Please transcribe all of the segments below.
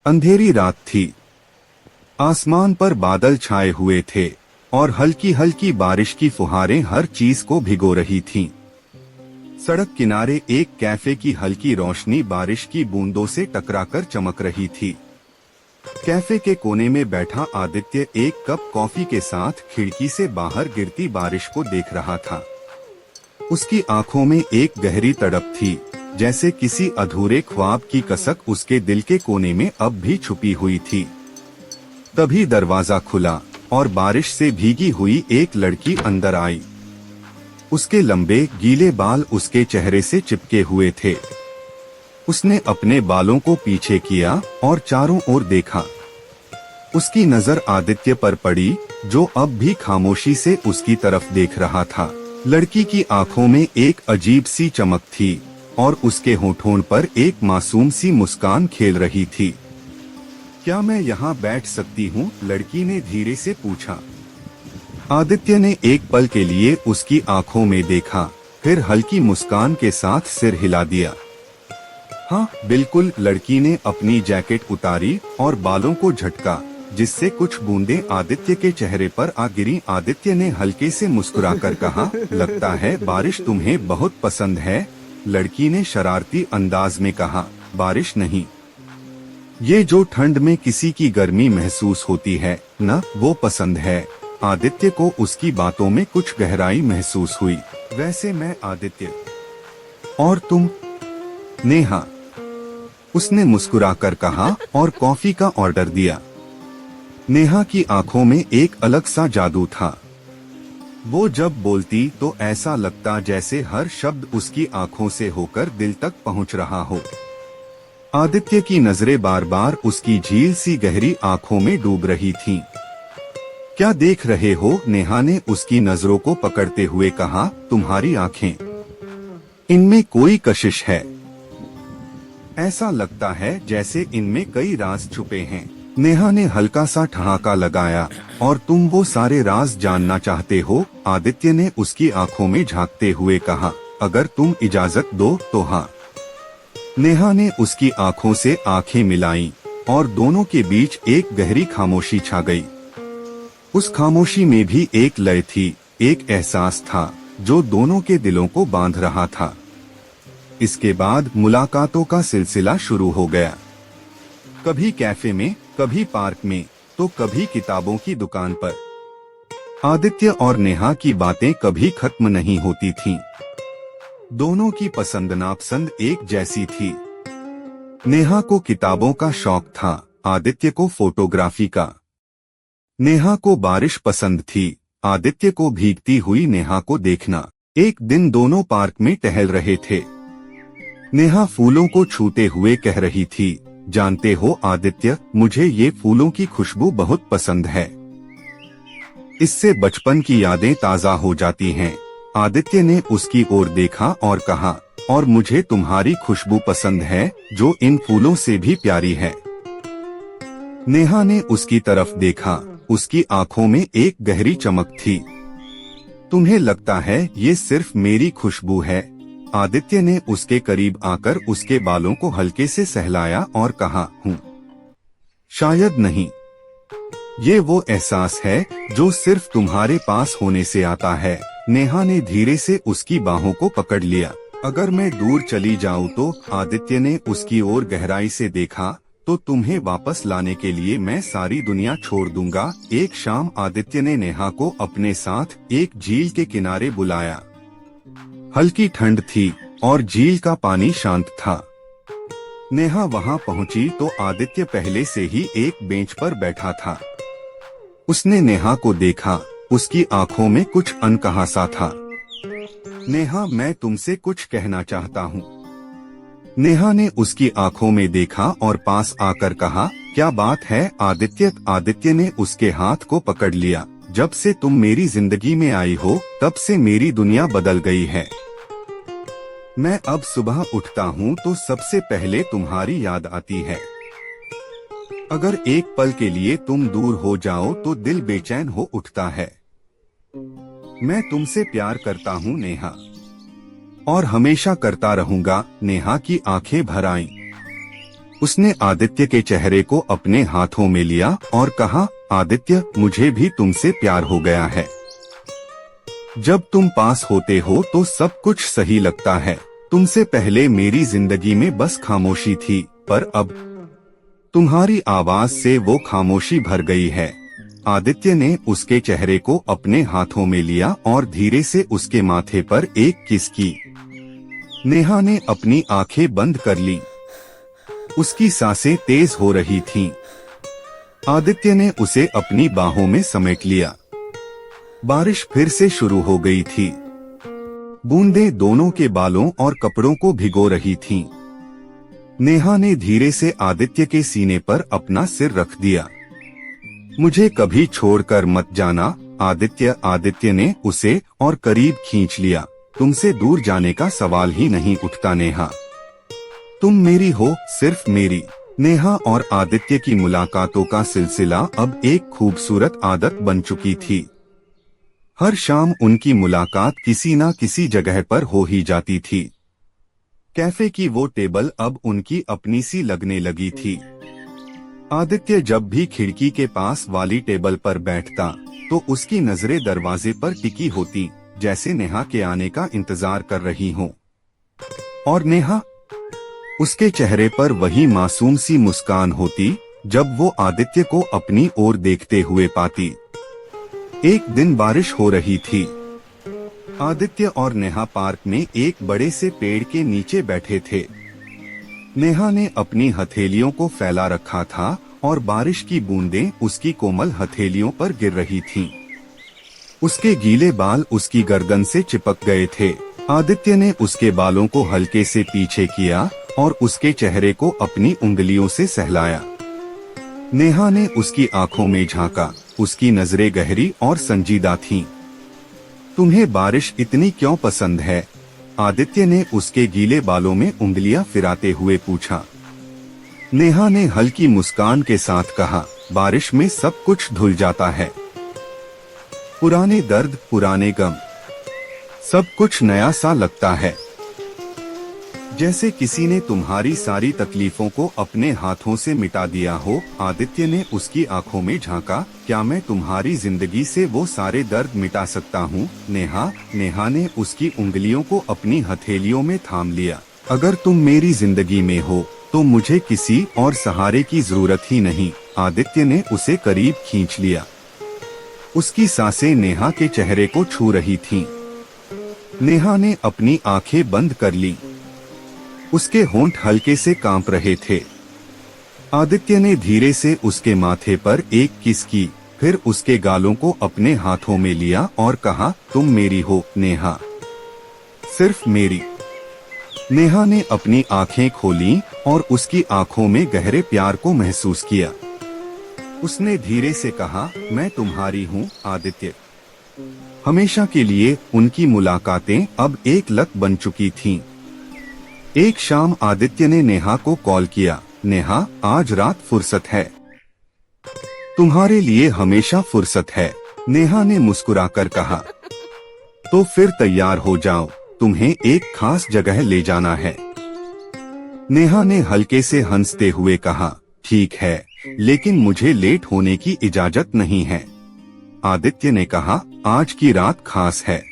अंधेरी रात थी। आसमान पर बादल छाए हुए थे और हल्की हल्की बारिश की फुहारें हर चीज को भिगो रही थीं। सड़क किनारे एक कैफे की हल्की रोशनी बारिश की बूंदों से टकराकर चमक रही थी। कैफे के कोने में बैठा आदित्य एक कप कॉफी के साथ खिड़की से बाहर गिरती बारिश को देख रहा था। उसकी आंखों में एक गहरी तड़प थी, जैसे किसी अधूरे ख्वाब की कसक उसके दिल के कोने में अब भी छुपी हुई थी। तभी दरवाजा खुला और बारिश से भीगी हुई एक लड़की अंदर आई। उसके लंबे गीले बाल उसके चेहरे से चिपके हुए थे। उसने अपने बालों को पीछे किया और चारों ओर देखा। उसकी नजर आदित्य पर पड़ी, जो अब भी खामोशी से उसकी तरफ देख रहा था। लड़की की आंखों में एक अजीब सी चमक थी और उसके होठों पर एक मासूम सी मुस्कान खेल रही थी। क्या मैं यहाँ बैठ सकती हूँ? लड़की ने धीरे से पूछा। आदित्य ने एक पल के लिए उसकी आंखों में देखा, फिर हल्की मुस्कान के साथ सिर हिला दिया। हाँ बिल्कुल, लड़की ने अपनी जैकेट उतारी और बालों को झटका, जिससे कुछ बूंदें आदित्य के चेहरे पर आ गिरी। आदित्य ने हल्के से मुस्कुराकर कहा, लगता है बारिश तुम्हें बहुत पसंद है। लड़की ने शरारती अंदाज में कहा, बारिश नहीं, ये जो ठंड में किसी की गर्मी महसूस होती है न, वो पसंद है। आदित्य को उसकी बातों में कुछ गहराई महसूस हुई। वैसे मैं आदित्य, और तुम? नेहा, उसने मुस्कुराकर कहा और कॉफी का ऑर्डर दिया। नेहा की आंखों में एक अलग सा जादू था। वो जब बोलती तो ऐसा लगता जैसे हर शब्द उसकी आंखों से होकर दिल तक पहुंच रहा हो। आदित्य की नजरें बार बार उसकी झील सी गहरी आंखों में डूब रही थीं। क्या देख रहे हो? नेहा ने उसकी नजरों को पकड़ते हुए कहा, तुम्हारी आंखें, इनमें कोई कशिश है। ऐसा लगता है जैसे इनमें कई राज छुपे हैं। नेहा ने हल्का सा ठहाका लगाया, और तुम वो सारे राज जानना चाहते हो? आदित्य ने उसकी आंखों में झांकते हुए कहा, अगर तुम इजाजत दो तो हाँ। नेहा ने उसकी आंखों से आंखें मिलाईं और दोनों के बीच एक गहरी खामोशी छा गई। उस खामोशी में भी एक लय थी, एक एहसास था जो दोनों के दिलों को बांध रहा था। इसके बाद मुलाकातों का सिलसिला शुरू हो गया। कभी कैफे में, कभी पार्क में, तो कभी किताबों की दुकान पर। आदित्य और नेहा की बातें कभी खत्म नहीं होती थीं। दोनों की पसंद नापसंद एक जैसी थी। नेहा को किताबों का शौक था, आदित्य को फोटोग्राफी का। नेहा को बारिश पसंद थी, आदित्य को भीगती हुई नेहा को देखना। एक दिन दोनों पार्क में टहल रहे थे। नेहा फूलों को छूते हुए कह रही थी, जानते हो आदित्य, मुझे ये फूलों की खुशबू बहुत पसंद है। इससे बचपन की यादें ताजा हो जाती हैं। आदित्य ने उसकी ओर देखा और कहा, और मुझे तुम्हारी खुशबू पसंद है, जो इन फूलों से भी प्यारी है। नेहा ने उसकी तरफ देखा, उसकी आंखों में एक गहरी चमक थी। तुम्हें लगता है ये सिर्फ मेरी खुशबू है? आदित्य ने उसके करीब आकर उसके बालों को हल्के से सहलाया और कहा, हूँ, शायद नहीं। ये वो एहसास है जो सिर्फ तुम्हारे पास होने से आता है। नेहा ने धीरे से उसकी बाहों को पकड़ लिया। अगर मैं दूर चली जाऊं तो? आदित्य ने उसकी ओर गहराई से देखा, तो तुम्हें वापस लाने के लिए मैं सारी दुनिया छोड़ दूंगा। एक शाम आदित्य ने नेहा को अपने साथ एक झील के किनारे बुलाया। हल्की ठंड थी और झील का पानी शांत था। नेहा वहां पहुंची तो आदित्य पहले से ही एक बेंच पर बैठा था। उसने नेहा को देखा, उसकी आंखों में कुछ अनकहा सा था। नेहा, मैं तुमसे कुछ कहना चाहता हूँ। नेहा ने उसकी आंखों में देखा और पास आकर कहा, क्या बात है आदित्य? आदित्य ने उसके हाथ को पकड़ लिया। जब से तुम मेरी जिंदगी में आई हो, तब से मेरी दुनिया बदल गई है। मैं अब सुबह उठता हूँ तो सबसे पहले तुम्हारी याद आती है। अगर एक पल के लिए तुम दूर हो जाओ तो दिल बेचैन हो उठता है। मैं तुमसे प्यार करता हूँ नेहा, और हमेशा करता रहूंगा। नेहा की आंखें भर आईं। उसने आदित्य के चेहरे को अपने हाथों में लिया और कहा, आदित्य, मुझे भी तुमसे प्यार हो गया है। जब तुम पास होते हो तो सब कुछ सही लगता है। तुमसे पहले मेरी जिंदगी में बस खामोशी थी, पर अब तुम्हारी आवाज से वो खामोशी भर गई है। आदित्य ने उसके चेहरे को अपने हाथों में लिया और धीरे से उसके माथे पर एक किस की। नेहा ने अपनी आंखें बंद कर ली। उसकी सांसें तेज हो रही थीं। आदित्य ने उसे अपनी बाहों में समेट लिया। बारिश फिर से शुरू हो गई थी। बूंदें दोनों के बालों और कपड़ों को भिगो रही थीं। नेहा ने धीरे से आदित्य के सीने पर अपना सिर रख दिया। मुझे कभी छोड़कर मत जाना आदित्य। आदित्य ने उसे और करीब खींच लिया। तुमसे दूर जाने का सवाल ही नहीं उठता नेहा। तुम मेरी हो, सिर्फ मेरी। नेहा और आदित्य की मुलाकातों का सिलसिला अब एक खूबसूरत आदत बन चुकी थी। हर शाम उनकी मुलाकात किसी न किसी जगह पर हो ही जाती थी। कैफे की वो टेबल अब उनकी अपनी सी लगने लगी थी। आदित्य जब भी खिड़की के पास वाली टेबल पर बैठता तो उसकी नजरें दरवाजे पर टिकी होती, जैसे नेहा के आने का इंतजार कर रही हो। और नेहा, उसके चेहरे पर वही मासूम सी मुस्कान होती जब वो आदित्य को अपनी ओर देखते हुए पाती। एक दिन बारिश हो रही थी। आदित्य और नेहा पार्क में एक बड़े से पेड़ के नीचे बैठे थे। नेहा ने अपनी हथेलियों को फैला रखा था और बारिश की बूंदें उसकी कोमल हथेलियों पर गिर रही थीं। उसके गीले बाल उसकी गर्दन से चिपक गए थे। आदित्य ने उसके बालों को हल्के से पीछे किया और उसके चेहरे को अपनी उंगलियों से सहलाया। नेहा ने उसकी आंखों में झांका। उसकी नजरें गहरी और संजीदा थीं। तुम्हें बारिश इतनी क्यों पसंद है? आदित्य ने उसके गीले बालों में उंगलियां फिराते हुए पूछा। नेहा ने हल्की मुस्कान के साथ कहा, बारिश में सब कुछ धुल जाता है। पुराने दर्द, पुराने गम, सब कुछ नया सा लगता है। जैसे किसी ने तुम्हारी सारी तकलीफों को अपने हाथों से मिटा दिया हो। आदित्य ने उसकी आंखों में झांका। क्या मैं तुम्हारी जिंदगी से वो सारे दर्द मिटा सकता हूँ? नेहा ने उसकी उंगलियों को अपनी हथेलियों में थाम लिया। अगर तुम मेरी जिंदगी में हो तो मुझे किसी और सहारे की जरूरत ही नहीं। आदित्य ने उसे करीब खींच लिया। उसकी सांसें नेहा के चेहरे को छू रही थीं। नेहा ने अपनी आंखें बंद कर ली। उसके होंठ हल्के से कांप रहे थे। आदित्य ने धीरे से उसके माथे पर एक किस की, फिर उसके गालों को अपने हाथों में लिया और कहा, तुम मेरी हो नेहा, सिर्फ मेरी। नेहा ने अपनी आंखें खोलीं और उसकी आंखों में गहरे प्यार को महसूस किया। उसने धीरे से कहा, मैं तुम्हारी हूँ आदित्य। हमेशा के लिए उनकी मुलाकातें अब एक लत बन चुकी थीं। एक शाम आदित्य ने नेहा को कॉल किया। नेहा, आज रात फुर्सत है? तुम्हारे लिए हमेशा फुर्सत है, नेहा ने मुस्कुराकर कहा। तो फिर तैयार हो जाओ, तुम्हें एक खास जगह ले जाना है। नेहा ने हल्के से हंसते हुए कहा, ठीक है, लेकिन मुझे लेट होने की इजाजत नहीं है। आदित्य ने कहा, आज की रात खास है,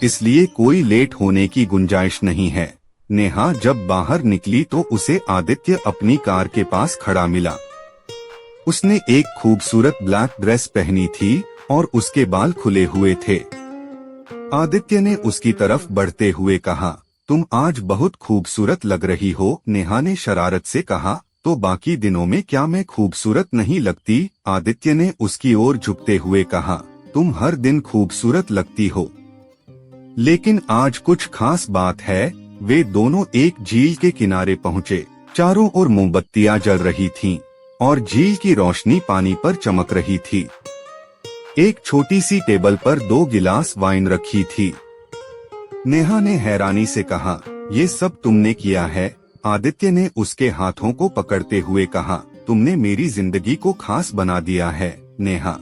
इसलिए कोई लेट होने की गुंजाइश नहीं है। नेहा जब बाहर निकली तो उसे आदित्य अपनी कार के पास खड़ा मिला। उसने एक खूबसूरत ब्लैक ड्रेस पहनी थी और उसके बाल खुले हुए थे। आदित्य ने उसकी तरफ बढ़ते हुए कहा, तुम आज बहुत खूबसूरत लग रही हो। नेहा ने शरारत से कहा, तो बाकी दिनों में क्या मैं खूबसूरत नहीं लगती? आदित्य ने उसकी ओर झुकते हुए कहा, तुम हर दिन खूबसूरत लगती हो, लेकिन आज कुछ खास बात है। वे दोनों एक झील के किनारे पहुँचे। चारों ओर मोमबत्तियां जल रही थीं और झील की रोशनी पानी पर चमक रही थी। एक छोटी सी टेबल पर 2 गिलास वाइन रखी थी। नेहा ने हैरानी से कहा, ये सब तुमने किया है? आदित्य ने उसके हाथों को पकड़ते हुए कहा, तुमने मेरी जिंदगी को खास बना दिया है नेहा,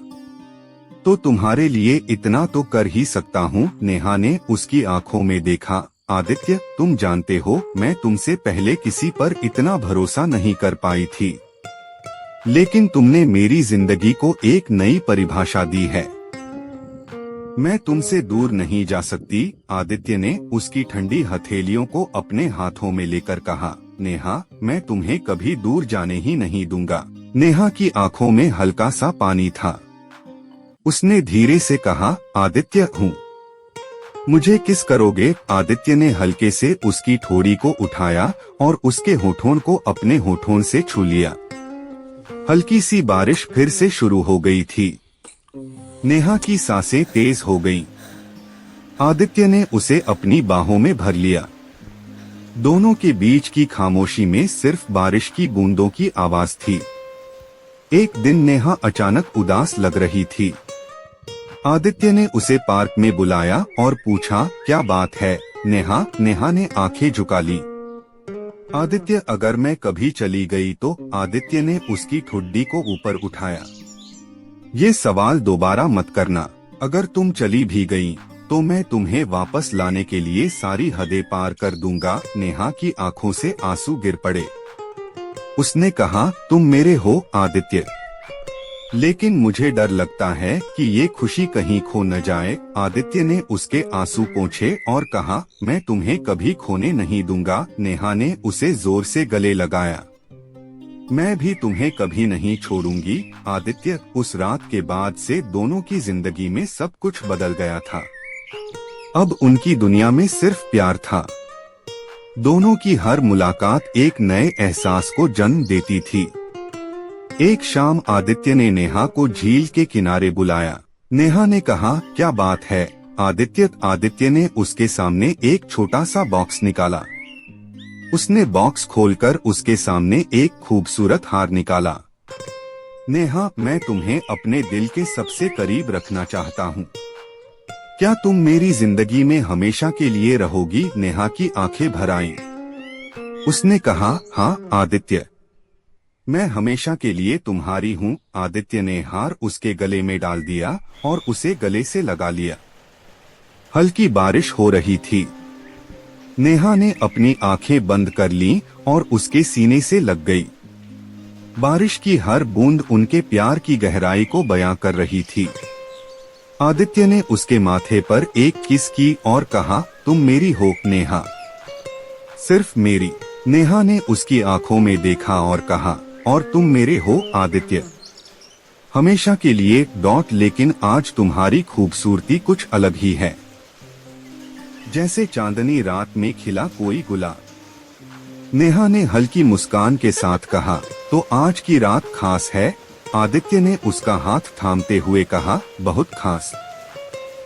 तो तुम्हारे लिए इतना तो कर ही सकता हूँ। नेहा ने उसकी आंखों में देखा। आदित्य, तुम जानते हो मैं तुमसे पहले किसी पर इतना भरोसा नहीं कर पाई थी, लेकिन तुमने मेरी जिंदगी को एक नई परिभाषा दी है। मैं तुमसे दूर नहीं जा सकती। आदित्य ने उसकी ठंडी हथेलियों को अपने हाथों में लेकर कहा, नेहा, मैं तुम्हें कभी दूर जाने ही नहीं दूंगा। नेहा की आंखों में हल्का सा पानी था। उसने धीरे से कहा, आदित्य हूँ। मुझे किस करोगे? आदित्य ने हल्के से उसकी ठोड़ी को उठाया और उसके होठों को अपने होठों से छू लिया। हल्की सी बारिश फिर से शुरू हो गई थी। नेहा की सांसें तेज हो गईं। आदित्य ने उसे अपनी बाहों में भर लिया। दोनों के बीच की खामोशी में सिर्फ बारिश की बूंदों की आवाज थी। एक दिन नेहा अचानक उदास लग रही थी। आदित्य ने उसे पार्क में बुलाया और पूछा, क्या बात है नेहा? नेहा ने आंखें झुका ली। आदित्य, अगर मैं कभी चली गई तो? आदित्य ने उसकी ठुड्डी को ऊपर उठाया। ये सवाल दोबारा मत करना। अगर तुम चली भी गई तो मैं तुम्हें वापस लाने के लिए सारी हदें पार कर दूंगा। नेहा की आंखों से आंसू गिर पड़े। उसने कहा, तुम मेरे हो आदित्य, लेकिन मुझे डर लगता है कि ये खुशी कहीं खो न जाए। आदित्य ने उसके आंसू पोंछे और कहा, मैं तुम्हें कभी खोने नहीं दूंगा। नेहा ने उसे जोर से गले लगाया। मैं भी तुम्हें कभी नहीं छोड़ूंगी। आदित्य, उस रात के बाद से दोनों की जिंदगी में सब कुछ बदल गया था। अब उनकी दुनिया में सिर्फ प्यार था। दोनों की हर मुलाकात एक नए एहसास को जन्म देती थी। एक शाम आदित्य ने नेहा को झील के किनारे बुलाया। नेहा ने कहा, क्या बात है आदित्य? आदित्य ने उसके सामने एक छोटा सा बॉक्स निकाला। उसने बॉक्स खोलकर उसके सामने एक खूबसूरत हार निकाला। नेहा, मैं तुम्हें अपने दिल के सबसे करीब रखना चाहता हूँ। क्या तुम मेरी जिंदगी में हमेशा के लिए रहोगी? नेहा की आंखें भर आईं। उसने कहा, हाँ आदित्य, मैं हमेशा के लिए तुम्हारी हूँ। आदित्य ने हार उसके गले में डाल दिया और उसे गले से लगा लिया। हल्की बारिश हो रही थी। नेहा ने अपनी आंखें बंद कर लीं और उसके सीने से लग गई। बारिश की हर बूंद उनके प्यार की गहराई को बयां कर रही थी। आदित्य ने उसके माथे पर एक किस की और कहा, तुम मेरी हो नेहा, सिर्फ मेरी। नेहा ने उसकी आंखों में देखा और कहा, और तुम मेरे हो आदित्य, हमेशा के लिए। लेकिन आज तुम्हारी खूबसूरती कुछ अलग ही है, जैसे चांदनी रात में खिला कोई गुलाब। नेहा ने हल्की मुस्कान के साथ कहा, तो आज की रात खास है? आदित्य ने उसका हाथ थामते हुए कहा, बहुत खास।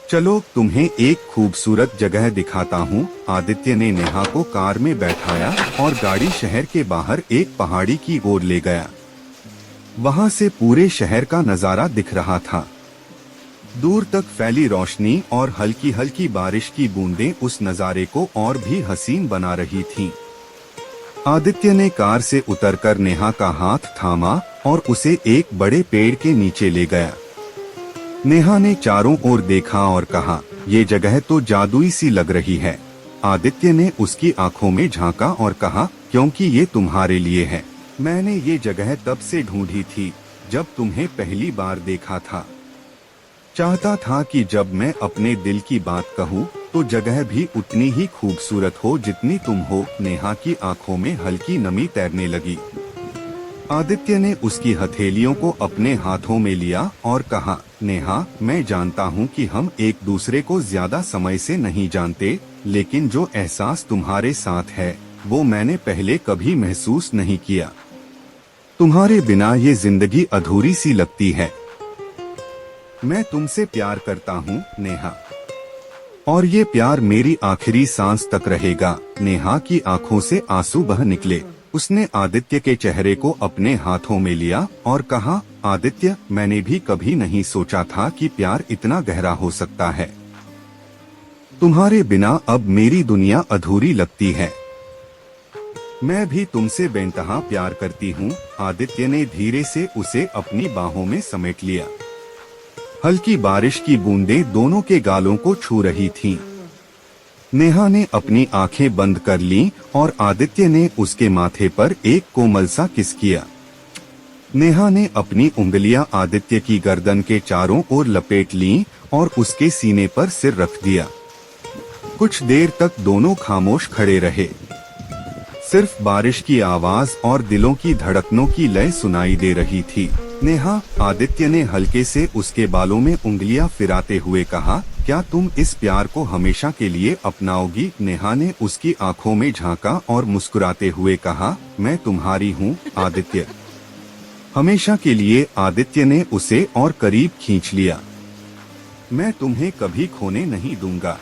चलो तुम्हें एक खूबसूरत जगह दिखाता हूँ। आदित्य ने नेहा को कार में बैठाया और गाड़ी शहर के बाहर एक पहाड़ी की ओर ले गया। वहाँ से पूरे शहर का नजारा दिख रहा था। दूर तक फैली रोशनी और हल्की हल्की बारिश की बूंदें उस नजारे को और भी हसीन बना रही थीं। आदित्य ने कार से उतरकर नेहा का हाथ थामा और उसे एक बड़े पेड़ के नीचे ले गया। नेहा ने चारों ओर देखा और कहा, ये जगह तो जादुई सी लग रही है। आदित्य ने उसकी आंखों में झांका और कहा, क्योंकि ये तुम्हारे लिए है। मैंने ये जगह तब से ढूंढी थी जब तुम्हें पहली बार देखा था। चाहता था कि जब मैं अपने दिल की बात कहूँ तो जगह भी उतनी ही खूबसूरत हो जितनी तुम हो। नेहा की आंखों में हल्की नमी तैरने लगी। आदित्य ने उसकी हथेलियों को अपने हाथों में लिया और कहा, नेहा, मैं जानता हूँ कि हम एक दूसरे को ज्यादा समय से नहीं जानते, लेकिन जो एहसास तुम्हारे साथ है वो मैंने पहले कभी महसूस नहीं किया। तुम्हारे बिना ये जिंदगी अधूरी सी लगती है। मैं तुमसे प्यार करता हूँ नेहा, और ये प्यार मेरी आखिरी सांस तक रहेगा। नेहा की आंखों से आंसू बह निकले। उसने आदित्य के चेहरे को अपने हाथों में लिया और कहा, आदित्य, मैंने भी कभी नहीं सोचा था कि प्यार इतना गहरा हो सकता है। तुम्हारे बिना अब मेरी दुनिया अधूरी लगती है। मैं भी तुमसे बेइंतहा प्यार करती हूँ। आदित्य ने धीरे से उसे अपनी बाहों में समेट लिया। हल्की बारिश की बूंदें दोनों के गालों को छू रही थीं। नेहा ने अपनी आंखें बंद कर लीं और आदित्य ने उसके माथे पर एक कोमल सा किस किया। नेहा ने अपनी उंगलियां आदित्य की गर्दन के चारों ओर लपेट लीं और उसके सीने पर सिर रख दिया। कुछ देर तक दोनों खामोश खड़े रहे। सिर्फ बारिश की आवाज और दिलों की धड़कनों की लय सुनाई दे रही थी। नेहा, आदित्य ने हल्के से उसके बालों में उंगलियां फिराते हुए कहा, क्या तुम इस प्यार को हमेशा के लिए अपनाओगी? नेहा ने उसकी आंखों में झांका और मुस्कुराते हुए कहा, मैं तुम्हारी हूँ आदित्य। हमेशा के लिए। आदित्य ने उसे और करीब खींच लिया। मैं तुम्हें कभी खोने नहीं दूंगा,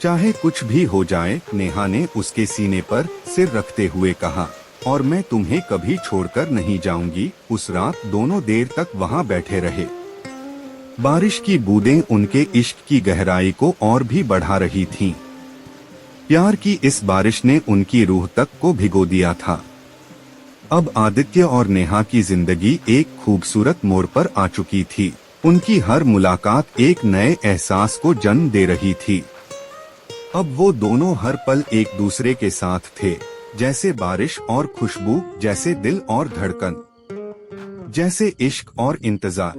चाहे कुछ भी हो जाए, नेहा ने उसके सीने पर सिर रखते हुए कहा, और मैं तुम्हें कभी छोड़कर नहीं जाऊंगी। उस रात दोनों देर तक वहां बैठे रहे। बारिश की बूंदें उनके इश्क की गहराई को और भी बढ़ा रही थीं। प्यार की इस बारिश ने उनकी रूह तक को भिगो दिया था। अब आदित्य और नेहा की जिंदगी एक खूबसूरत मोड़ पर आ चुकी थी। उनकी हर मुलाकात एक नए एहसास को जन्म दे रही थी। अब वो दोनों हर पल एक दूसरे के साथ थे, जैसे बारिश और खुशबू, जैसे दिल और धड़कन, जैसे इश्क और इंतजार।